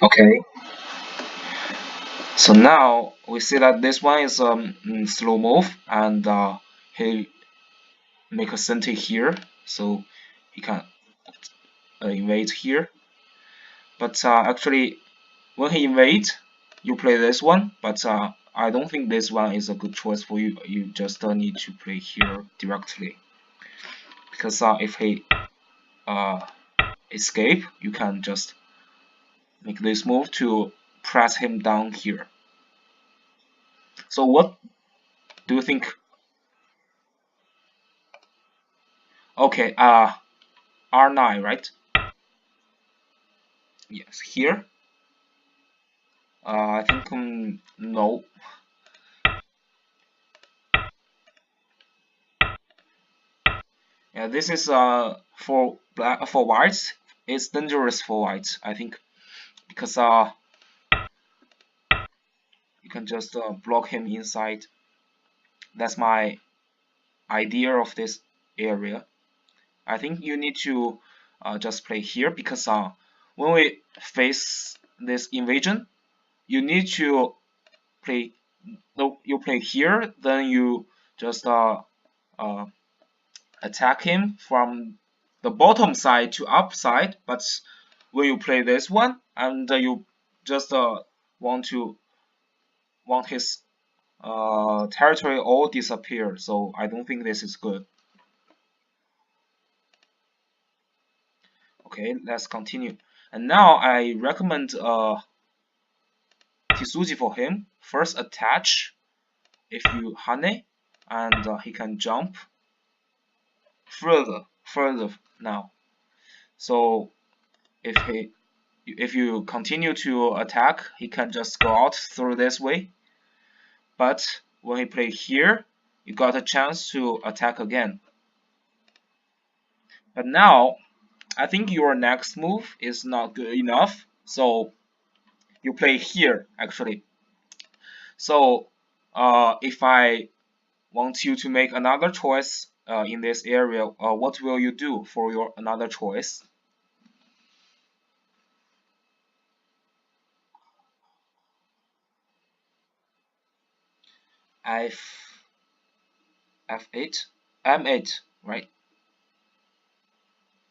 Okay, so now we see that this one is slow move, and he make a center here, so he can invade here. But actually, when he invade, you play this one. But I don't think this one is a good choice for you. You just need to play here directly, because if he uh, escape, you can just make this move to press him down here. So what do you think? Okay, R9, right? Yes, here. I think no. Yeah, this is for black for whites. It's dangerous for whites, I think, because you can just block him inside. That's my idea of this area. I think you need to just play here, because when we face this invasion, you need to play. No, you play here, then you just uh, attack him from the bottom side to up side. But when you play this one, and you just want his territory all disappear, so I don't think this is good. Okay, let's continue. And now I recommend Tisuji for him. First attach if you honey, and he can jump further now. So if you continue to attack, he can just go out through this way. But when he play here, you got a chance to attack again. But now, I think your next move is not good enough, so you play here actually. So if I want you to make another choice in this area, what will you do for your another choice? F F8, M8, right?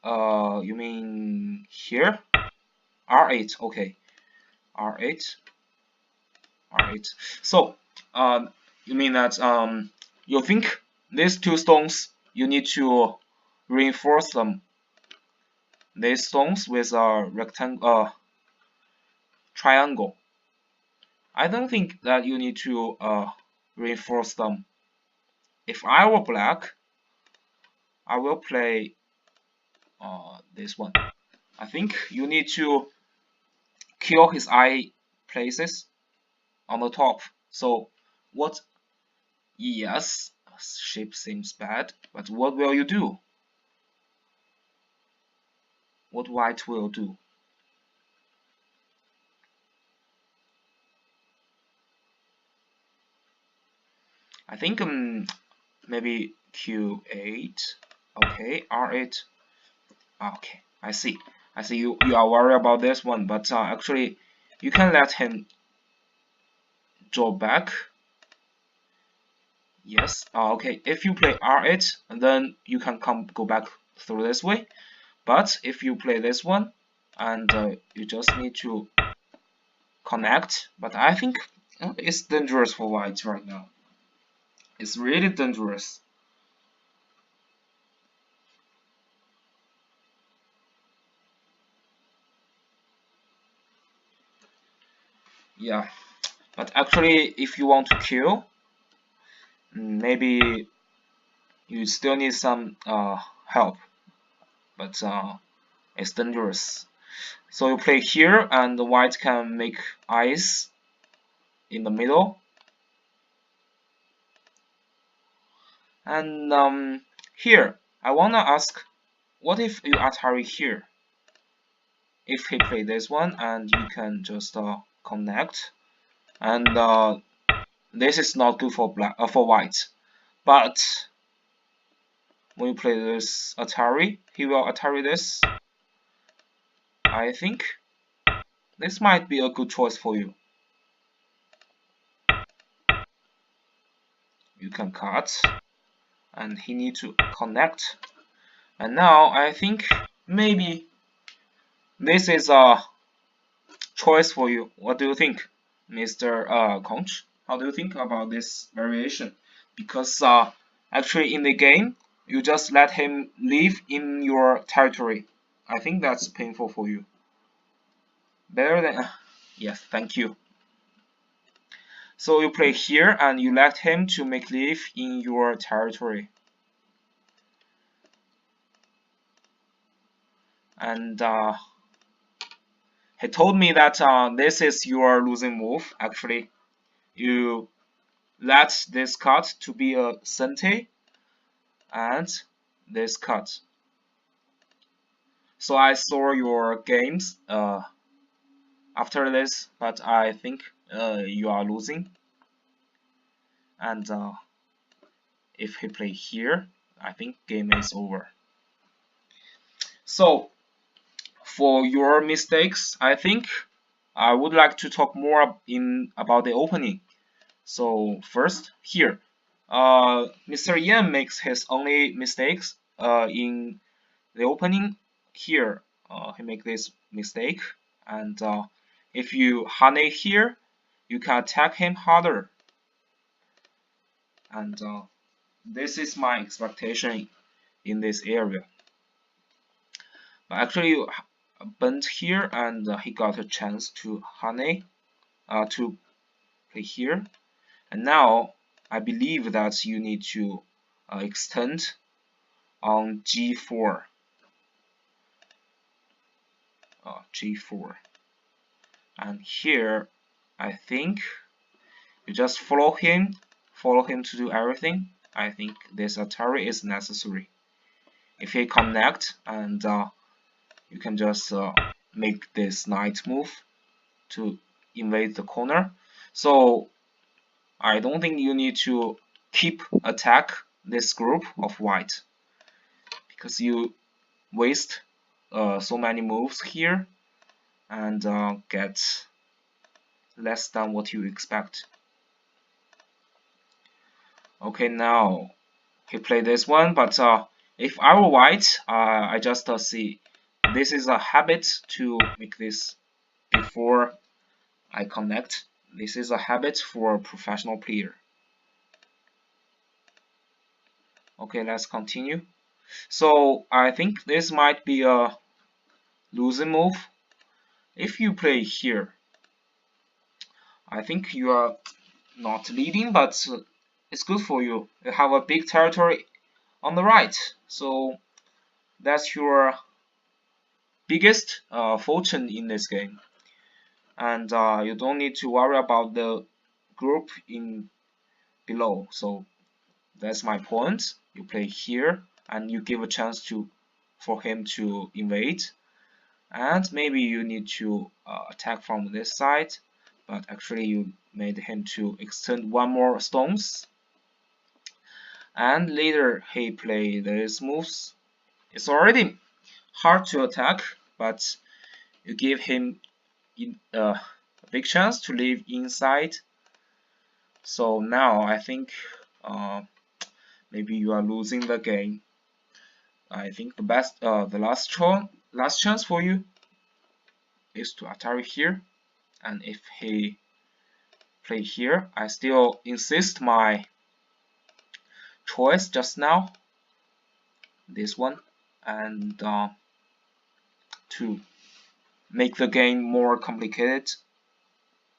You mean here? R8, okay. R8, R8. So, you mean that you think these two stones you need to reinforce them. These stones with a rectangle, triangle. I don't think that you need to reinforce them. If I were black, I will play this one. I think you need to kill his eye places on the top. So what? Yes, shape seems bad, but what will you do? What white will do? I think maybe Q8. Okay, R8. Okay, I see. I see you are worried about this one, but actually you can let him draw back. Yes. Okay. If you play R8, then you can go back through this way. But if you play this one, and you just need to connect. But I think it's dangerous for white right now. It's really dangerous. Yeah. But actually, if you want to kill, maybe you still need some help. But it's dangerous. So you play here, and the white can make eyes in the middle. And here, I wanna ask, what if you Atari here? If he play this one, and you can just connect, and this is not good for black for white. But when you play this Atari, he will Atari this. I think this might be a good choice for you. You can cut, and he need to connect. And now I think maybe this is a choice for you. What do you think, Mr. Conch? How do you think about this variation? Because actually in the game, you just let him live in your territory. I think that's painful for you. Better than yes, thank you. So you play here and you let him to make live in your territory. And he told me that this is your losing move. Actually, you let this cut to be a sente and this cut. So I saw your games after this, but I think you are losing. And if he play here, I think game is over. So for your mistakes, I think I would like to talk more about the opening. So first here, Mr. Yan makes his only mistakes in the opening. Here, he make this mistake, and if you honey here, you can attack him harder. And this is my expectation in this area. But actually, you bent here, and he got a chance to honey, to play here. And now I believe that you need to extend on g4. G4. And here I think you just follow him to do everything. I think this Atari is necessary. If he connect, and you can just make this knight move to invade the corner. So I don't think you need to keep attack this group of white, because you waste so many moves here and get less than what you expect. Okay, now he played this one, but if I were white, I just see this is a habit to make this before I connect. This is a habit for a professional player. Okay, let's continue. So I think this might be a losing move. If you play here, I think you are not leading, but it's good for you. You have a big territory on the right, so that's your biggest fortune in this game. And you don't need to worry about the group in below. So that's my point. You play here, and you give a chance for him to invade. And maybe you need to attack from this side, but actually you made him to extend one more stones. And later he played these moves. It's already hard to attack, but you give him a big chance to live inside. So now I think maybe you are losing the game. I think the last chance for you is to Atari here, and if he play here, I still insist my choice just now, this one, and to make the game more complicated.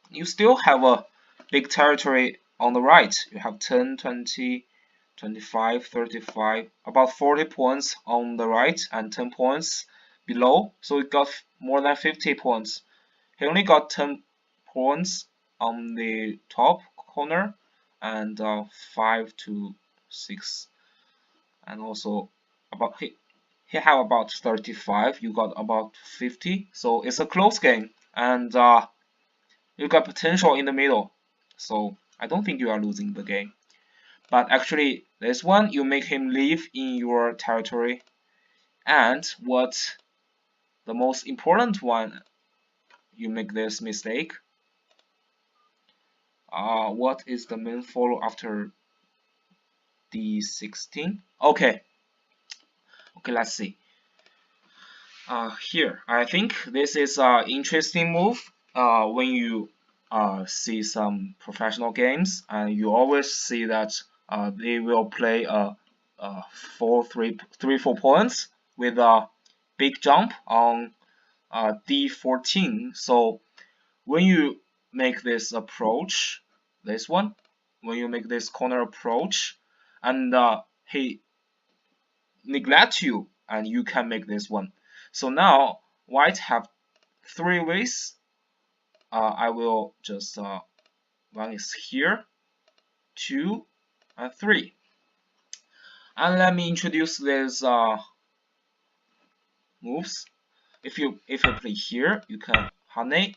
You still have a big territory on the right. You have 10, 20, 25, 35, about 40 points on the right and 10 points below. So it got more than 50 points. He only got 10 points on the top corner and 5 to 6. And also about he have about 35. You got about 50. So it's a close game, and you got potential in the middle. So I don't think you are losing the game. But actually, this one, you make him live in your territory. And what the most important one you make this mistake. What is the main follow after d16? Okay, let's see. Here, I think this is an interesting move. When you see some professional games, and you always see that they will play a 4 points with a big jump on d14. So when you make this approach, this one, when you make this corner approach, and he neglect you, and you can make this one. So now white have 3 ways. I will just one is here, 2, and 3. And let me introduce these moves. If you play here, you can honey,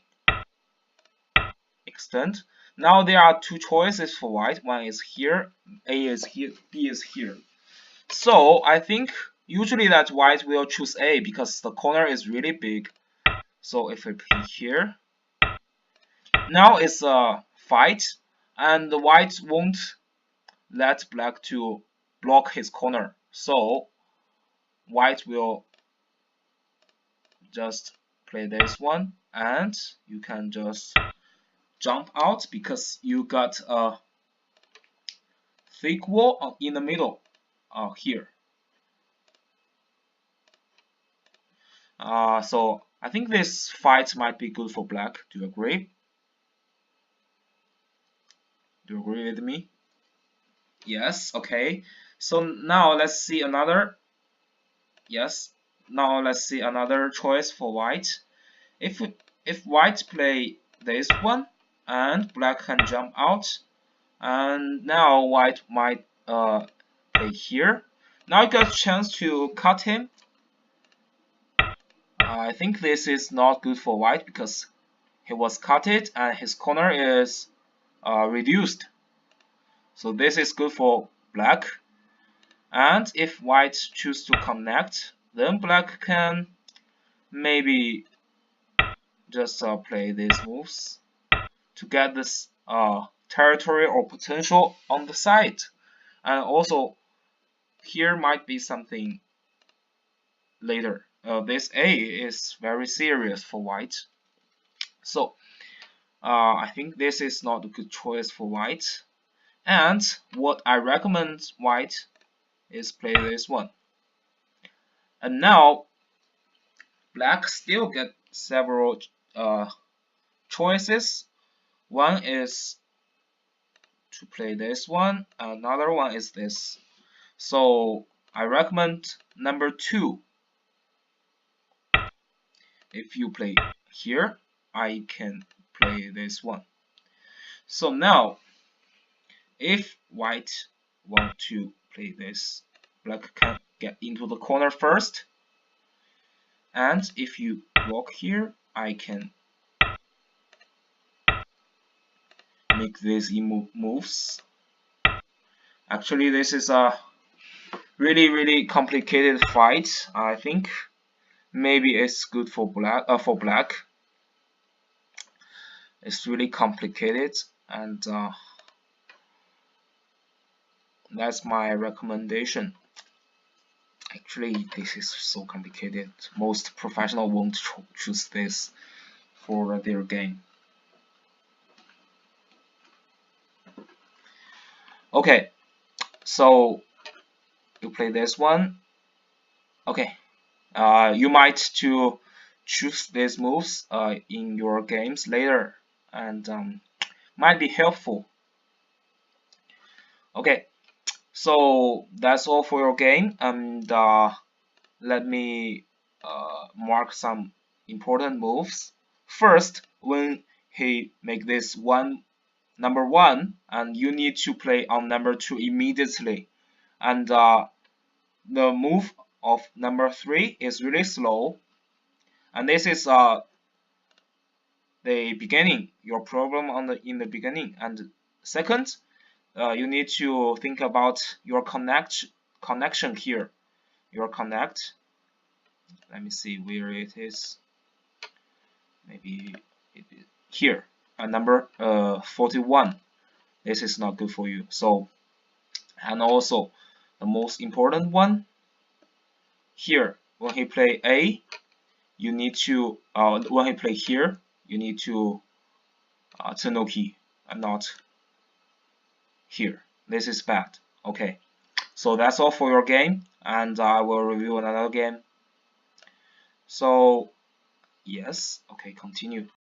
extend. Now there are 2 choices for white. One is here, A is here, B is here. So I think usually that white will choose A because the corner is really big. So if I play here, now it's a fight, and the white won't let black to block his corner. So white will just play this one, and you can just jump out because you got a thick wall in the middle here. So I think this fight might be good for black. Do you agree? Do you agree with me? Yes, okay. So now let's see another. Yes, now let's see another choice for white. If white play this one, and black can jump out, and now white might play here. Now you got a chance to cut him. I think this is not good for white because he was cutted and his corner is reduced. So this is good for black. And if white choose to connect, then black can maybe just play these moves to get this territory or potential on the side. And also here might be something later. This A is very serious for white. So I think this is not a good choice for white. And what I recommend white is play this one. And now black still get several choices. One is to play this one, another one is this. So I recommend number 2. If you play here, I can play this one. So now if white want to play this, black can get into the corner first, and if you block here, I can make these moves. Actually, this is a really complicated fight. I think maybe it's good for black. It's really complicated, and that's my recommendation. Actually, this is so complicated. Most professionals won't choose this for their game. Okay, so you play this one. Okay, you might to choose these moves in your games later, and might be helpful. Okay, so that's all for your game, and let me mark some important moves. First, when he make this number 1, and you need to play on number 2 immediately, and the move of number 3 is really slow, and this is the beginning, your problem in the beginning. And second, you need to think about your connection here. Your connect. Let me see where it is. Maybe here, number 41. This is not good for you. So, and also the most important one here, when he play A, you need to when he play here, you need to turn no key and not here. This is bad. Okay, so that's all for your game, and I will review another game. So yes, okay, continue.